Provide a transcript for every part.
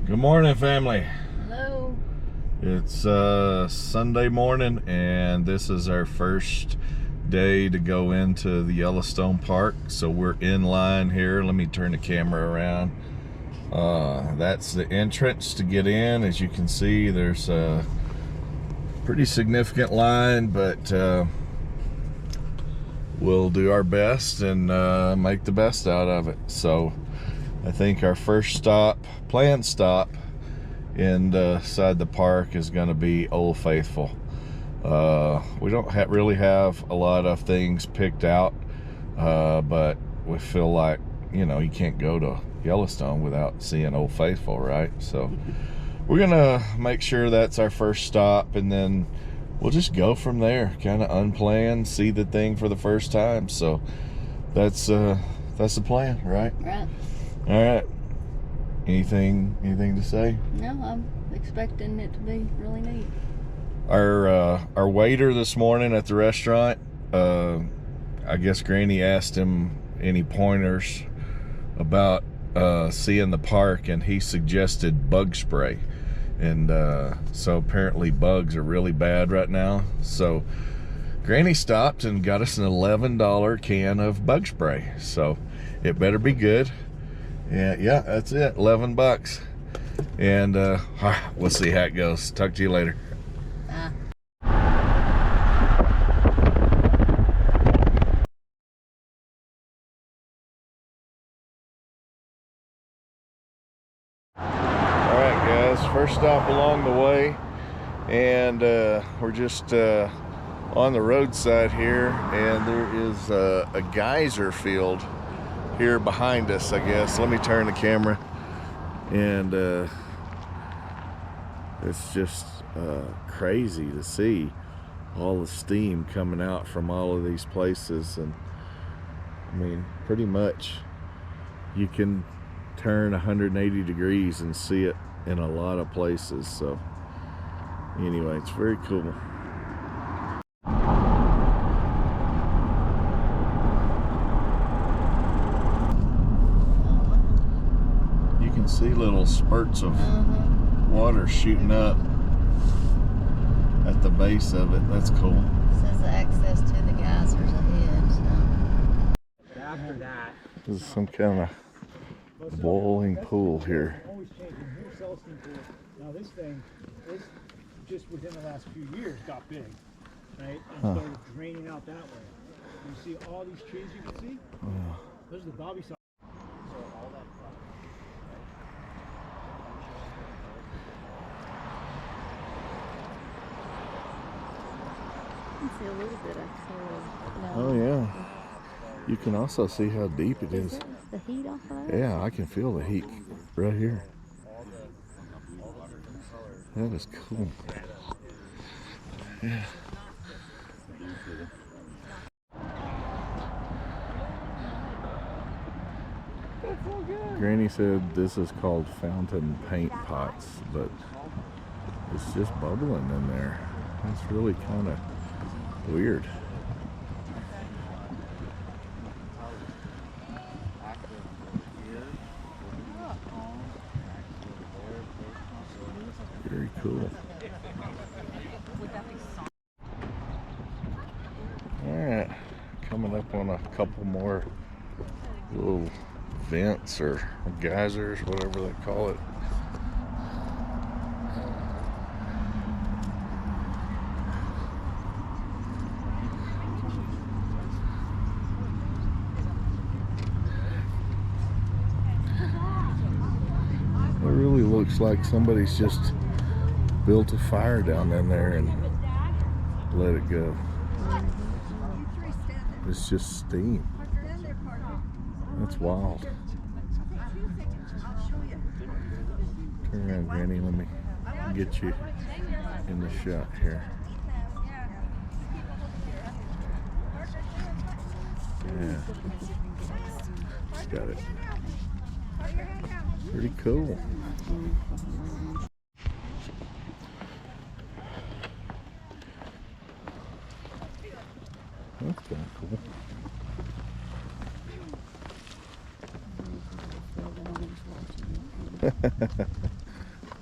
Good morning, family. Hello. It's Sunday morning, and this is our first day to go into the Yellowstone Park. So we're in line here. Let me turn the camera around. That's the entrance to get in. As you can see, there's a pretty significant line, but we'll do our best and make the best out of it. So I think our first planned stop inside the park is going to be Old Faithful. We don't really have a lot of things picked out, but we feel like, you can't go to Yellowstone without seeing Old Faithful, right? So we're gonna make sure that's our first stop, and then we'll just go from there, kind of unplanned, see the thing for the first time. So that's the plan, right? Right. All right. Anything to say? No, I'm expecting it to be really neat. Our waiter this morning at the restaurant, I guess Granny asked him any pointers about seeing the park, and he suggested bug spray. And so apparently bugs are really bad right now. So Granny stopped and got us an $11 can of bug spray. So it better be good. Yeah, that's it, 11 bucks. And we'll see how it goes. Talk to you later. Alright guys, first stop along the way, and we're just on the roadside here, and there is a geyser field here behind us, I guess. Let me turn the camera, and it's just crazy to see all the steam coming out from all of these places. And I mean, pretty much you can turn 180 degrees and see it in a lot of places. So anyway, it's very cool. See little spurts of water shooting up at the base of it. That's cool. It says access to the geysers ahead. So. After that, This is some kind of boiling pool here. Always changing. Here's Yellowstone pool. Now this thing is just within the last few years got big, right? And started draining out that way. You see all these trees you can see? Those are the Bobby side. You can see a little bit of color. Oh yeah. You can also see how deep it is. The heat off of that? Yeah, I can feel the heat right here. That is cool. Yeah. Granny said this is called fountain paint pots, but it's just bubbling in there. It's really kind of weird. Very cool. Alright, coming up on a couple more little vents or geysers, whatever they call it. It really looks like somebody's just built a fire down in there and let it go. It's just steam. That's wild. Turn around, Granny. Let me get you in the shot here. Yeah. Got it. Pretty cool. That's kind of cool.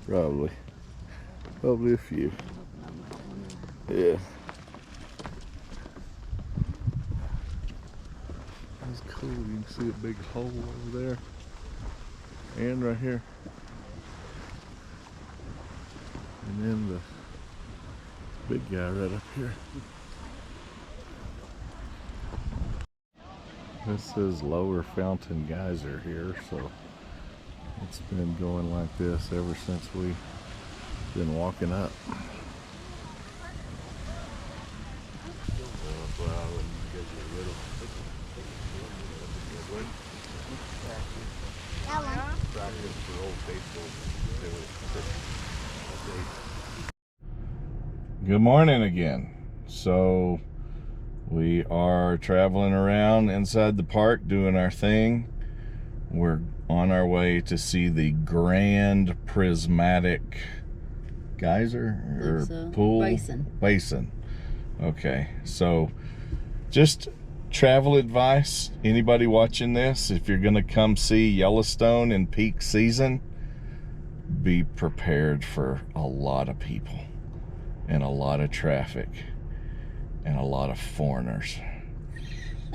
Probably a few. Yeah. That's cool. You can see a big hole over there and right here. And then the big guy right up here. This is Lower Fountain Geyser here, so it's been going like this ever since we've been walking up. Good morning again. So we are traveling around inside the park doing our thing. We're on our way to see the Grand Prismatic Geyser or pool? Basin. Okay, so just travel advice. Anybody watching this, if you're gonna come see Yellowstone in peak season, be prepared for a lot of people and a lot of traffic and a lot of foreigners.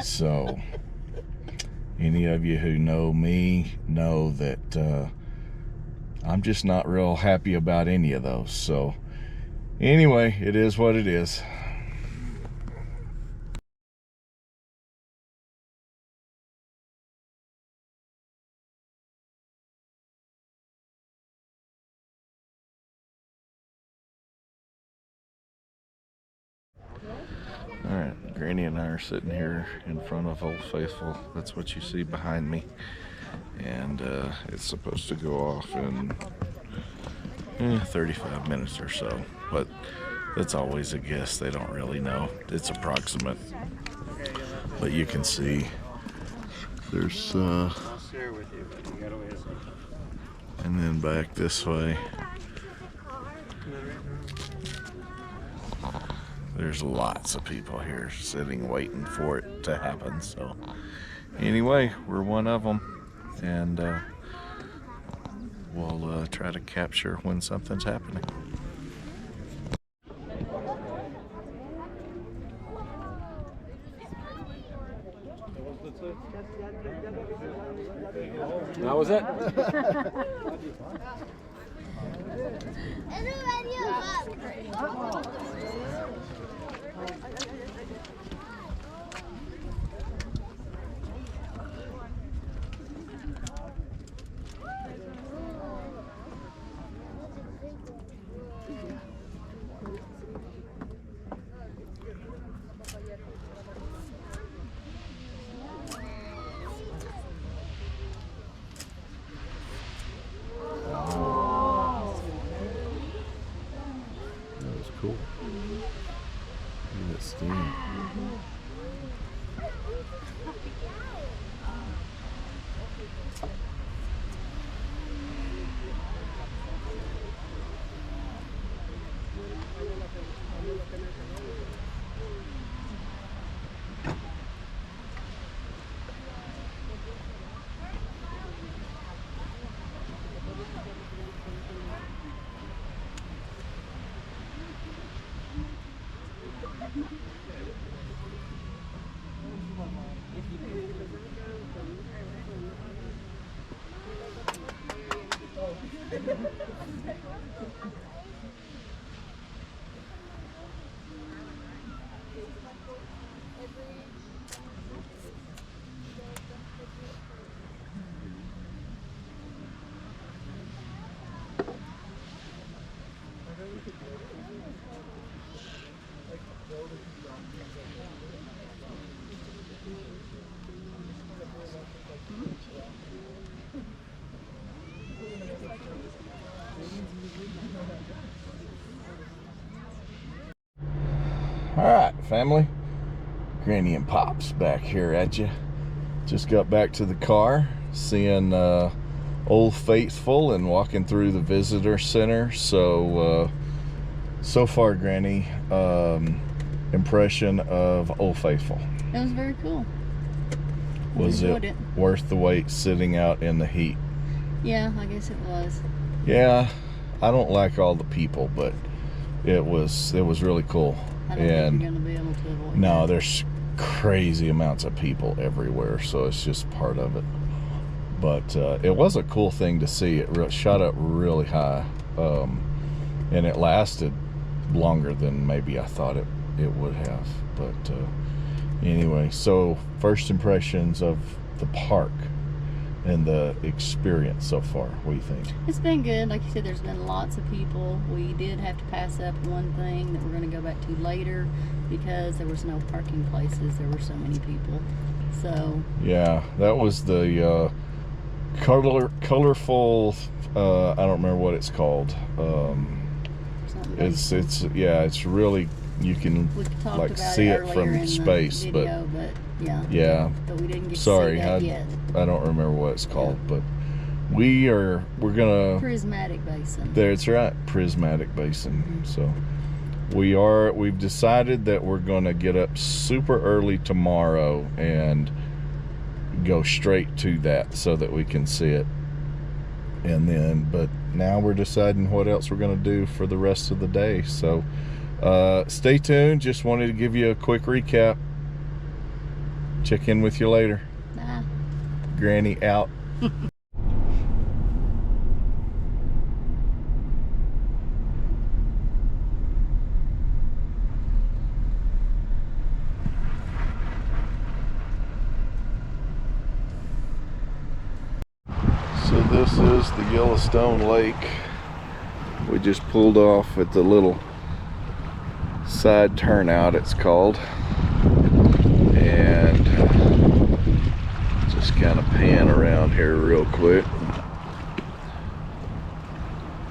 So any of you who know me know that I'm just not real happy about any of those. So anyway, it is what it is. All right, Granny and I are sitting here in front of Old Faithful. That's what you see behind me. And it's supposed to go off in 35 minutes or so. But that's always a guess. They don't really know. It's approximate. But you can see there's... and then back this way, there's lots of people here sitting waiting for it to happen. So anyway, we're one of them, and we'll try to capture when something's happening. That was it. Cool. Look at that steam. All right, family. Granny and Pops back here at you. Just got back to the car, seeing Old Faithful and walking through the visitor center. So, so far, Granny, impression of Old Faithful. It was very cool. Was it worth the wait sitting out in the heat? Yeah, I guess it was. Yeah, I don't like all the people, but it was really cool. I don't think you're going to be able to avoid no, that. there's crazy amounts of people everywhere, so it's just part of it. But it was a cool thing to see. It shot up really high, and it lasted longer than maybe I thought it would have. But anyway, so first impressions of the park and the experience so far. What do you think? It's been good. Like you said, there's been lots of people. We did have to pass up one thing that we're going to go back to later because there was no parking places. There were so many people. So yeah, that was the colorful. I don't remember what it's called. It's really, you can like see it from space, video, but yeah. But we didn't get Sorry, to see that yet. I don't remember what it's called, but we're gonna Prismatic Basin. That's right, Prismatic Basin. So we've decided that we're gonna get up super early tomorrow and go straight to that so that we can see it. And then, but now we're deciding what else we're gonna do for the rest of the day. So stay tuned. Just wanted to give you a quick recap. Check in with you later. Bye. Granny out. So this is the Yellowstone Lake. We just pulled off at the little side turnout, it's called, and just kind of pan around here real quick.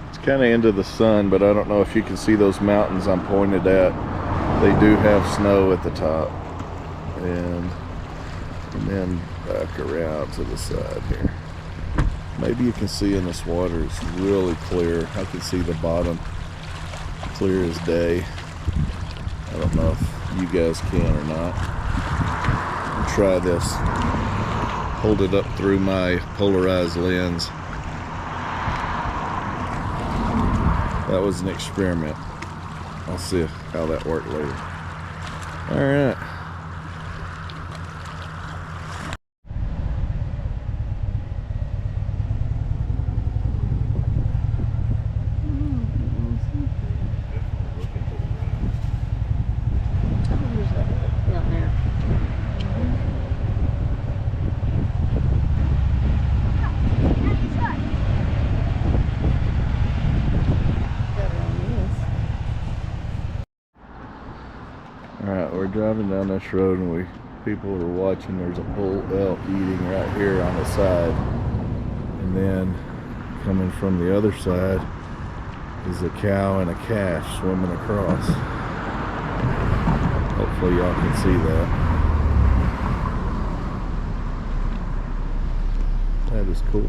It's kind of into the sun, but I don't know if you can see those mountains I'm pointed at. They do have snow at the top, and then back around to the side here. Maybe you can see in this water, it's really clear. I can see the bottom clear as day. I don't know if you guys can or not. I'll try this. Hold it up through my polarized lens. That was an experiment. I'll see how that worked later. All right. Alright, we're driving down this road and people are watching. There's a bull elk eating right here on the side. And then coming from the other side is a cow and a calf swimming across. Hopefully y'all can see that. That is cool.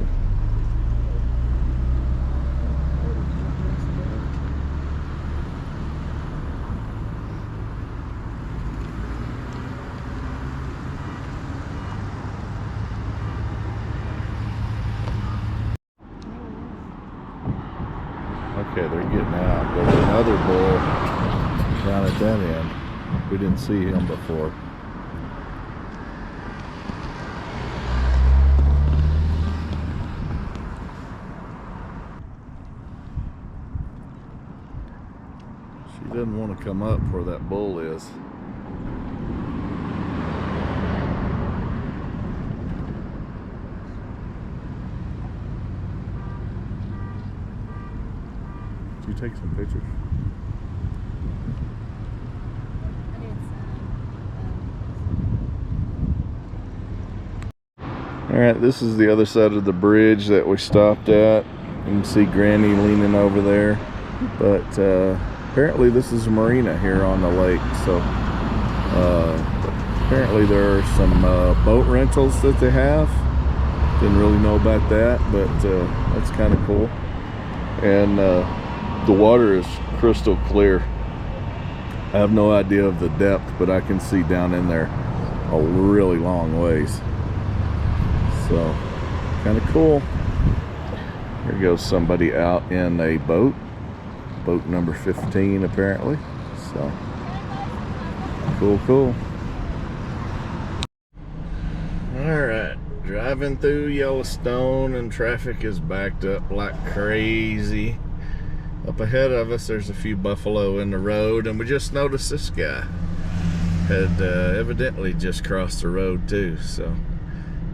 Okay, they're getting out. There's another bull down at that end. We didn't see him before. She doesn't want to come up where that bull is. Did you take some pictures? Alright, this is the other side of the bridge that we stopped at. You can see Granny leaning over there. But apparently this is a marina here on the lake. So apparently there are some boat rentals that they have. Didn't really know about that, but that's kind of cool. And the water is crystal clear. I have no idea of the depth, but I can see down in there a really long ways. So, kind of cool. There goes somebody out in a boat. Boat number 15 apparently. So cool. Alright, driving through Yellowstone and traffic is backed up like crazy. Up ahead of us there's a few buffalo in the road, and we just noticed this guy had evidently just crossed the road too, so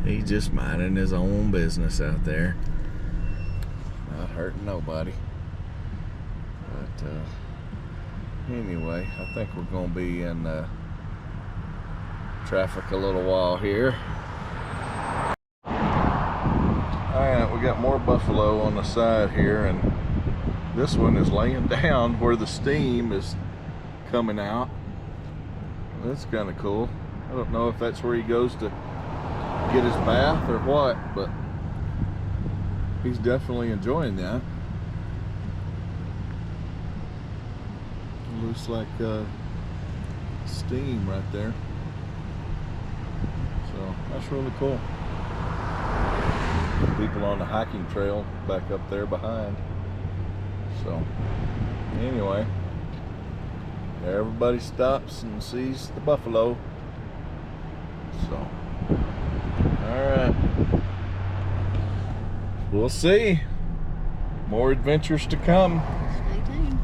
he's just minding his own business out there, not hurting nobody. But anyway, I think we're gonna be in traffic a little while here. Alright, we got more buffalo on the side here, and this one is laying down where the steam is coming out. That's kind of cool. I don't know if that's where he goes to get his bath or what, but he's definitely enjoying that. Looks like steam right there. So that's really cool. People on the hiking trail back up there behind. So anyway, everybody stops and sees the buffalo. So alright, we'll see. More adventures to come. Stay tuned.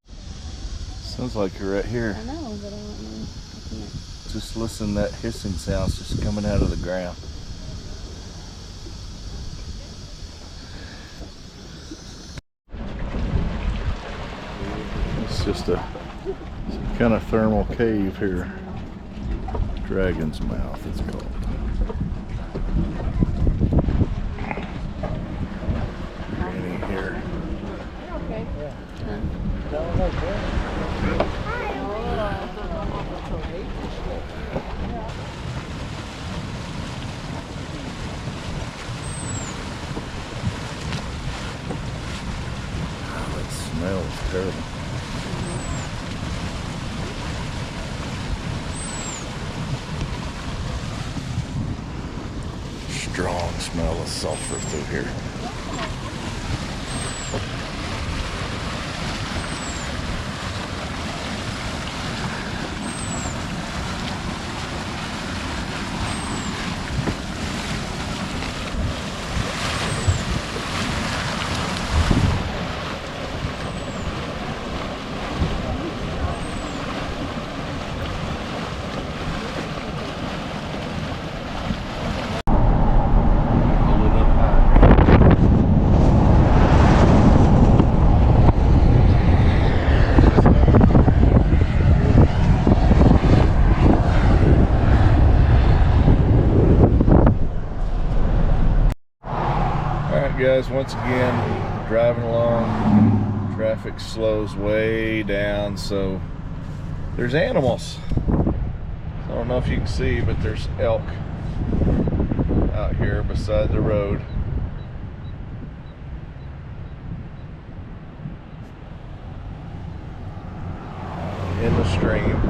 Sounds like you're right here. I know, but I don't know. I can't. Just listen to that hissing sounds just coming out of the ground. It's just some kind of thermal cave here. Dragon's Mouth it's called. Granny here. Okay. Oh, it smells terrible. Strong smell of sulfur through here. Guys, once again driving along, traffic slows way down, so there's animals. I don't know if you can see, but there's elk out here beside the road. In the stream.